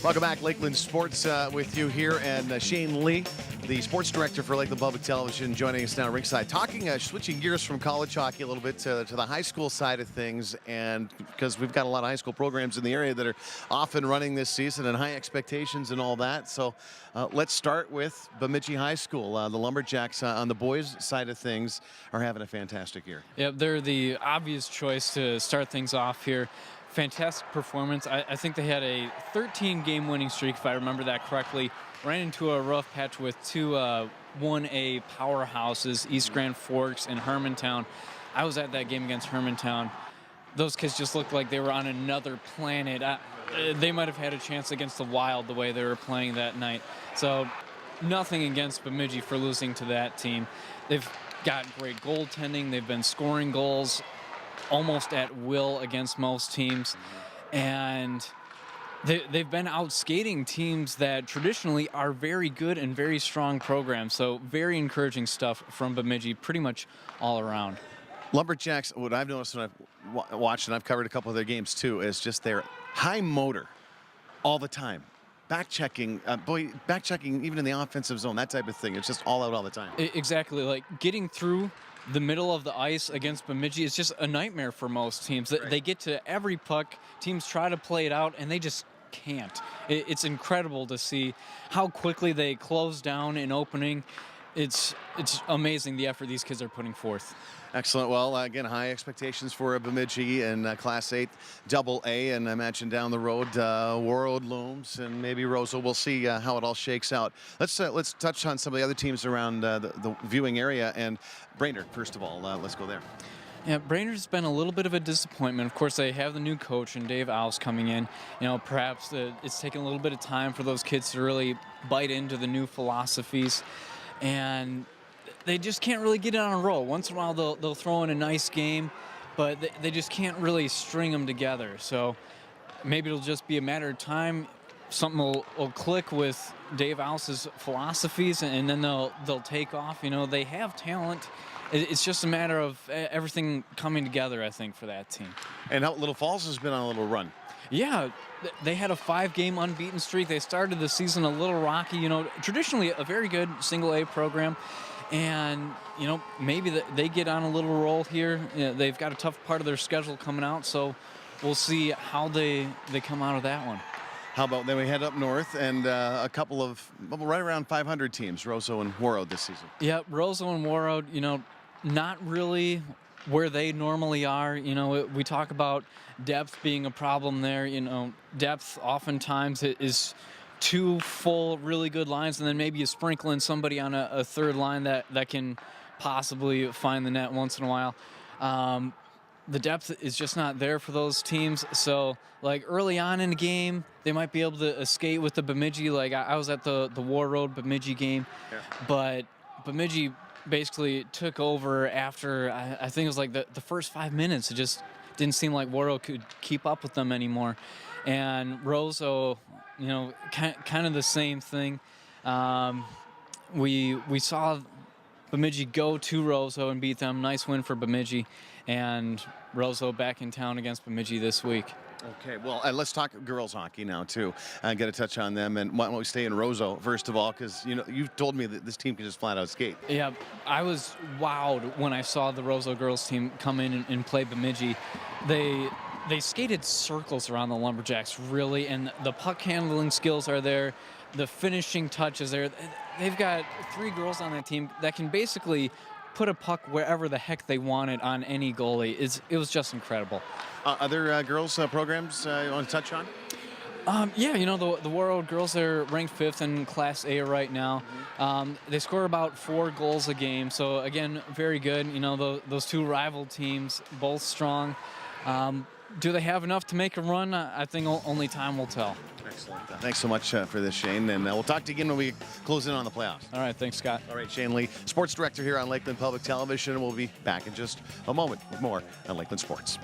Welcome back, Lakeland Sports with you here, and Shane Lee, the sports director for Lakeland Public Television, joining us now ringside. Switching gears from college hockey a little bit to the high school side of things, and because we've got a lot of high school programs in the area that are off and running this season and high expectations and all that. So let's start with Bemidji High School. The Lumberjacks on the boys' side of things are having a fantastic year. Yeah, they're the obvious choice to start things off here. Fantastic performance. I think they had a 13-game winning streak, if I remember that correctly. Ran into a rough patch with two 1A powerhouses, East Grand Forks and Hermantown. I was at that game against Hermantown. Those kids just looked like they were on another planet. They might have had a chance against the Wild the way they were playing that night. So nothing against Bemidji for losing to that team. They've got great goaltending. They've been scoring goals almost at will against most teams, and they've been out skating teams that traditionally are very good and very strong programs. So very encouraging stuff from Bemidji pretty much all around. Lumberjacks, what I've noticed when I've watched, and I've covered a couple of their games too, is just their high motor all the time. Back checking even in the offensive zone, that type of thing. It's just all out all the time. Exactly. Like getting through the middle of the ice against Bemidji is just a nightmare for most teams. Right. They get to every puck, teams try to play it out, and they just can't. It's incredible to see how quickly they close down in opening. It's amazing the effort these kids are putting forth. Excellent. Well, again, high expectations for Bemidji in Class 8 AA, and I imagine down the road, World looms and maybe Rosa. We'll see how it all shakes out. Let's touch on some of the other teams around the viewing area, and Brainerd, first of all. Let's go there. Yeah, Brainerd's been a little bit of a disappointment. Of course, they have the new coach and Dave Alves coming in. You know, perhaps it's taken a little bit of time for those kids to really bite into the new philosophies, and they just can't really get it on a roll. Once in a while, they'll throw in a nice game, but they just can't really string them together. So maybe it'll just be a matter of time. Something will click with Dave Alves' philosophies, and then they'll take off. You know, they have talent. It's just a matter of everything coming together, I think, for that team. And Little Falls has been on a little run. Yeah, they had a 5-game unbeaten streak. They started the season a little rocky. You know, traditionally a very good single-A program. And, you know, maybe they get on a little roll here. You know, they've got a tough part of their schedule coming out, so we'll see how they come out of that one. How about then we head up north and a couple of, right around 500 teams, Roseau and Warroad this season. Yeah, Roseau and Warroad, you know, not really where they normally are. You know, we talk about depth being a problem there. You know, depth oftentimes is two full, really good lines, and then maybe you sprinkle in somebody on a third line that can possibly find the net once in a while. The depth is just not there for those teams. So, like, early on in the game, they might be able to skate with the Bemidji. Like, I was at the Warroad Bemidji game, yeah. But Bemidji basically took over after, I think it was like the first 5 minutes. It just didn't seem like Warroad could keep up with them anymore. And Roseau, you know, kind of the same thing. We saw Bemidji go to Roseau and beat them. Nice win for Bemidji. And Roseau back in town against Bemidji this week. Okay, well, let's talk girls hockey now, too. Get a touch on them. And why don't we stay in Roseau, first of all, because, you know, you've told me that this team can just flat out skate. Yeah, I was wowed when I saw the Roseau girls team come in and play Bemidji. They skated circles around the Lumberjacks, really, and the puck handling skills are there. The finishing touch is there. They've got 3 girls on that team that can basically put a puck wherever the heck they want it on any goalie. It was just incredible. Other girls programs you want to touch on? Yeah, you know, the Warroad girls are ranked 5th in Class A right now. They score about 4 goals a game, so again, very good. You know, those 2 rival teams, both strong. Do they have enough to make a run? I think only time will tell. Excellent. Thanks so much for this, Shane, and we'll talk to you again when we close in on the playoffs. All right, thanks, Scott. All right, Shane Lee, sports director here on Lakeland Public Television, and we'll be back in just a moment with more on Lakeland Sports.